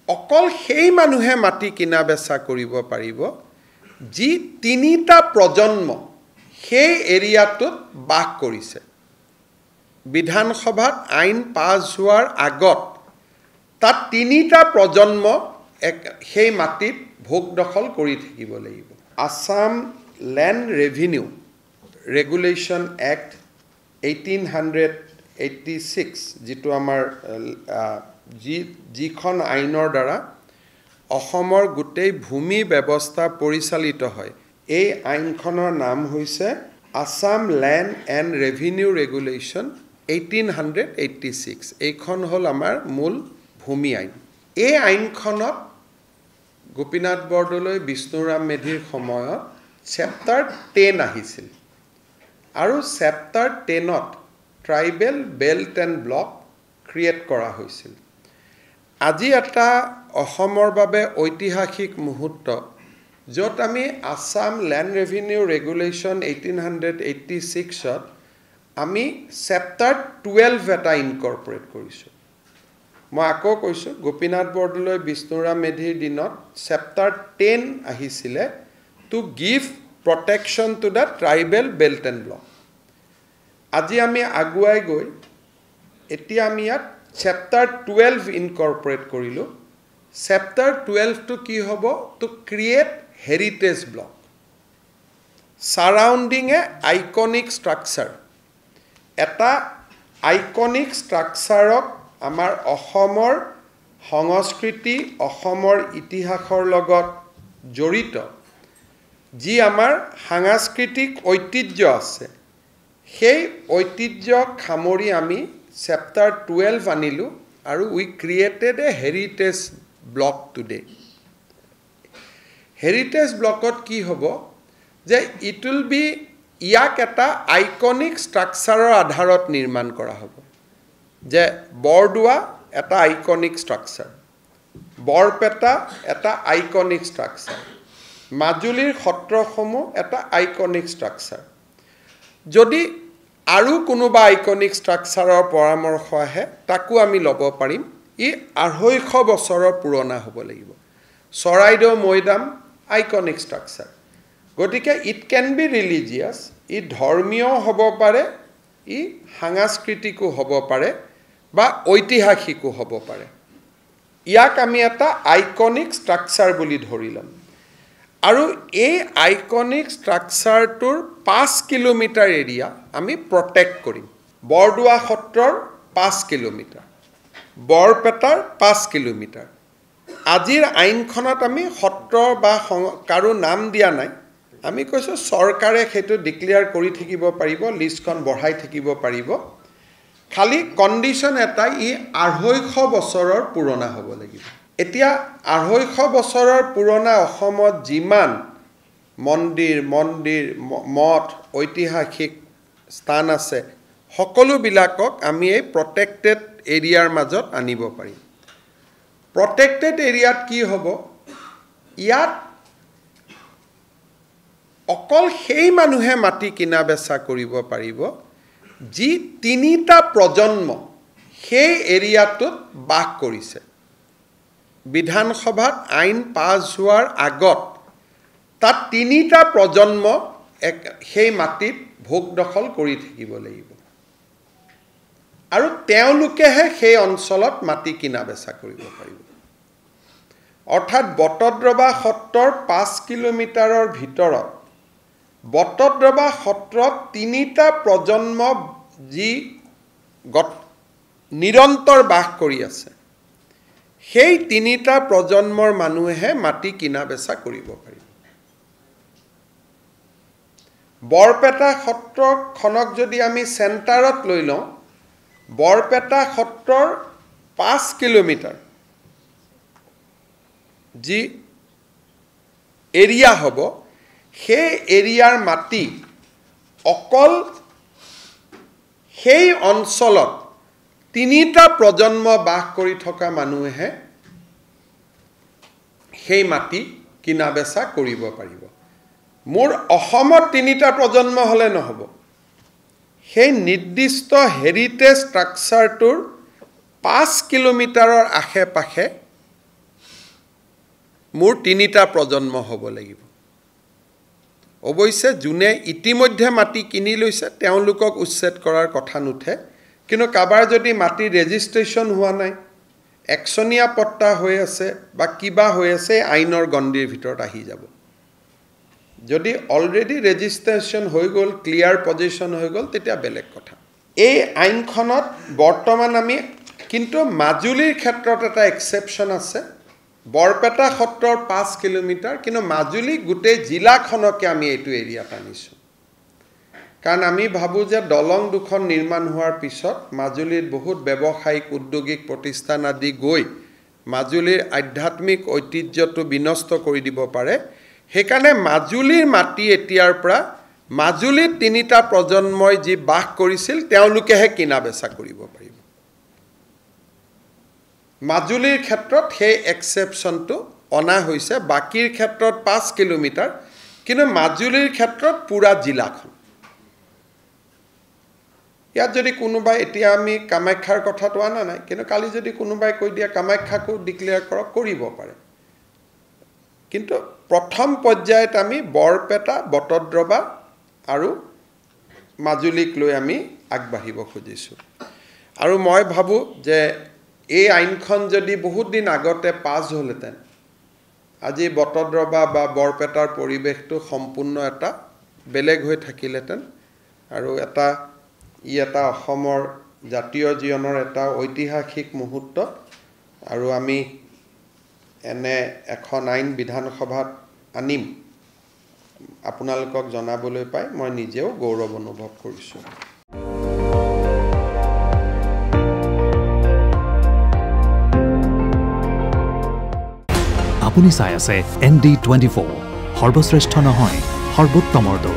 অকল সেই মানুহে মাটি কিনা বেচা কৰিব পাৰিব যি তিনিটা প্ৰজন্ম সেই এৰিয়াটোত বাস কৰিছে বিধানসভাত আইন পাছ হোৱাৰ আগত তাত তিনিটা প্ৰজন্ম সেই মাটিত ভোগ দখল কৰি থাকিব লাগিব Assam land revenue regulation act 1886 যেটো আমাৰ যিখন আইনৰ দ্বাৰা অসমৰ গোটেই ভূমি ব্যৱস্থা পৰিচালিত হয় এই আইনখনৰ নাম হৈছে Assam land and revenue regulation 1886 এইখন হ'ল আমাৰ মূল ভূমি আইন এই আইনখনত গোপীনাথ বৰদলৈ বিষ্ণুৰাম মেধিৰ সময়ত চেপ্টাৰ 10 আহিছিল আৰু চেপ্টাৰ 10ত tribal belt and block create কৰা হৈছিল আজি এটা অসমৰ বাবে ঐতিহাসিক মুহূৰ্ত য'ত আমি আসাম ল্যান্ড ৰেভিনিউ ৰেগুলেশ্যন 1886ত আমি চেপ্টাৰ 12 এটা ইনকৰ্পৰেট কৰিছোঁ মই আকৌ কৈছোঁ গোপীনাথ বৰদলৈ বিষ্ণুৰাম মেধিৰ দিনত চেপ্টাৰ 10 আহিছিলে to give protection to the tribal belt and block আজি আমি আগুৱাই গৈ এতিয়া আমি ইয়াত চেপ্টাৰ 12 ইনকৰ্পৰেট কৰিলোঁ চেপ্টাৰ 12 টো কি হ'ব to create heritage block surrounding a iconic structure এটা আইকনিক ষ্ট্ৰাকচাৰক আমাৰ অসমৰ সংস্কৃতি অসমৰ ইতিহাসৰ লগত জড়িত যি আমাৰ সাংস্কৃতিক ঐতিহ্য আছে সেই ঐতিহ্যক সামৰি আমি চেপ্টাৰ 12 আনিলোঁ আৰু we created a heritage block today heritage ব্লকত কি হ'ব যে ইট উইল বি ইয়াক এটা আইকনিক ষ্ট্ৰাকচাৰৰ আধাৰত নিৰ্মাণ কৰা হ'ব যে বৰদোৱা এটা আইকনিক ষ্ট্ৰাকচাৰ বৰপেটা এটা আইকনিক ষ্ট্ৰাকচাৰ মাজুলীৰ সত্ৰসমূহ এটা আইকনিক ষ্ট্ৰাকচাৰ যদি আৰু কোনোবা আইকনিক ষ্ট্ৰাকচাৰৰ পৰামৰ্শ আহে তাকো আমি ল'ব পাৰিম ই 250 বছৰৰ পুৰণা হ'ব লাগিব চৰাইদেউ মৈদাম আইকনিক ষ্ট্ৰাকচাৰ গতিকে ইট কেন বি ৰিলিজিয়াছ ই ধৰ্মীয় হ'ব পাৰে ই সাংস্কৃতিকো হ'ব পাৰে বা ঐতিহাসিকো হ'ব পাৰে ইয়াক আমি এটা আইকনিক ষ্ট্ৰাকচাৰ বুলি ধৰি ল'ম আৰু এই আইকনিক ষ্ট্ৰাকচাৰটোৰ 5 কিলোমিটাৰ এৰিয়া আমি প্ৰটেক্ট কৰিম বৰদোৱা সত্ৰৰ 5 কিলোমিটাৰ বৰপেটাৰ 5 কিলোমিটাৰ আজিৰ আইনখনত আমি সত্ৰ বা কাৰো নাম দিয়া নাই আমি কৈছোঁ চৰকাৰে সেইটো ডিক্লেয়াৰ কৰি থাকিব পাৰিব লিষ্টখন বঢ়াই থাকিব পাৰিব খালি কণ্ডিশ্যন এটা ই 250 বছৰৰ পুৰণা হ'ব লাগিব এতিয়া 250 বছৰৰ পুৰণা অসমত যিমান মন্দিৰ মঠ ঐতিহাসিক স্থান আছে সকলোবিলাকক আমি এই প্ৰটেক্টেড এৰিয়াৰ মাজত আনিব পাৰিম প্ৰটেক্টেড এৰিয়াত কি হ'ব ইয়াত অকল সেই মানুহে মাটি কিনা বেচা কৰিব পাৰিব যি তিনিটা প্ৰজন্ম সেই এৰিয়াটোত বাস কৰিছে বিধানসভাত আইন পাছ হোৱাৰ আগত তাত তিনিটা প্ৰজন্ম সেই মাটিত ভোগ দখল কৰি থাকিব লাগিব আৰু তেওঁলোকেহে সেই অঞ্চলত মাটি কিনা বেচা কৰিব পাৰিব অৰ্থাৎ বটদ্ৰৱা সত্ৰৰ 5 কিলোমিটাৰৰ ভিতৰত বটদ্ৰৱা সত্ৰত তিনিটা প্ৰজন্ম যি নিৰন্তৰ বাস কৰি আছে সেই তিনিটা প্ৰজন্মৰ মানুহে মাটি কিনা বেচা কৰিব পাৰিব বৰপেটা সত্ৰখনক যদি আমি চেণ্টাৰত লৈ লওঁ বৰপেটা সত্ৰৰ 5 কিলোমিটাৰ যি এৰিয়া হ'ব সেই এৰিয়াৰ মাটি অকল সেই অঞ্চলত তিনিটা প্ৰজন্ম বাস কৰি থকা মানুহে সেই মাটি কিনা বেচা কৰিব পাৰিব মোৰ অসমত তিনিটা প্ৰজন্ম হলে নহব সেই নিৰ্দিষ্ট হেৰিটেজ ষ্ট্ৰাকচাৰটোৰ 5 কিলোমিটাৰৰ আশে-পাশে মোৰ 3টা প্ৰজন্ম হ'ব লাগিব অৱশ্যে যোনে ইতিমধ্যে মাটি কিনি লৈছে তেওঁলোকক উচ্ছেদ কৰাৰ কথা নুঠে কিন্তু কাবাৰ যদি মাটি ৰেজিষ্ট্ৰেচন হোৱা নাই একচনীয়া পট্টা হৈ আছে বা কিবা হৈ আছে আইনৰ গণ্ডিৰ ভিতৰত আহি যাব যদি অলৰেডি ৰেজিষ্ট্ৰেচন হৈ গ'ল ক্লিয়াৰ পজিশন হৈ গ'ল তেতিয়া বেলেগ কথা এই আইনখনত বৰ্তমান আমি কিন্তু মাজুলীৰ ক্ষেত্ৰত এটা এক্সেপশ্যন আছে বৰপেটা সত্ৰৰ 5 কিলোমিটাৰ কিন্তু মাজুলী গোটেই জিলাখনকে আমি এইটো এৰিয়াত আনিছোঁ কাৰণ আমি ভাবো যে দলং দুখন নিৰ্মাণ হোৱাৰ পিছত মাজুলীৰ বহুত ব্যৱসায়িক উদ্যোগিক প্ৰতিষ্ঠান আদি গৈ মাজুলীৰ আধ্যাত্মিক ঐতিহ্যটো বিনষ্ট কৰি দিব পাৰে সেইকাৰণে মাজুলীৰ মাটি এতিয়াৰ পৰা মাজুলীত 3টা প্ৰজন্মই যি বাস কৰিছিল তেওঁলোকেহে কিনা বেচা কৰিব পাৰিব মাজুলীৰ ক্ষেত্ৰত সেই এক্সেপশ্যনটো অনা হৈছে বাকিৰ ক্ষেত্ৰত 5 কিলোমিটাৰ কিন্তু মাজুলীৰ ক্ষেত্ৰত পুৰা জিলাখন ইয়াত যদি কোনোবাই এতিয়া আমি কামাখ্যাৰ কথাটো আনা নাই কিন্তু কালি যদি কোনোবাই কৈ দিয়ে কামাখ্যাকো ডিক্লেয়াৰ কৰক কৰিব পাৰে কিন্তু প্ৰথম পৰ্যায়ত আমি বৰপেটা বটদ্ৰৱা আৰু মাজুলীক লৈ আমি আগবাঢ়িব খুজিছোঁ আৰু মই ভাবো যে এই আইনখন যদি বহুত দিন আগতে পাছ হ'লহেঁতেন আজি বটদ্ৰৱা বা বৰপেটাৰ পৰিৱেশটো সম্পূৰ্ণ এটা বেলেগ হৈ থাকিলহেঁতেন আৰু এটা অসমৰ জাতীয় জীৱনৰ এটা ঐতিহাসিক মুহূৰ্ত আৰু আমি এনে এখন আইন বিধানসভাত আনিম আপোনালোকক জনাবলৈ পাই মই নিজেও গৌৰৱ অনুভৱ কৰিছোঁ আপুনি চাই আছে ND24 সৰ্বশ্ৰেষ্ঠ নহয় সৰ্বোত্তমৰ দৌৰ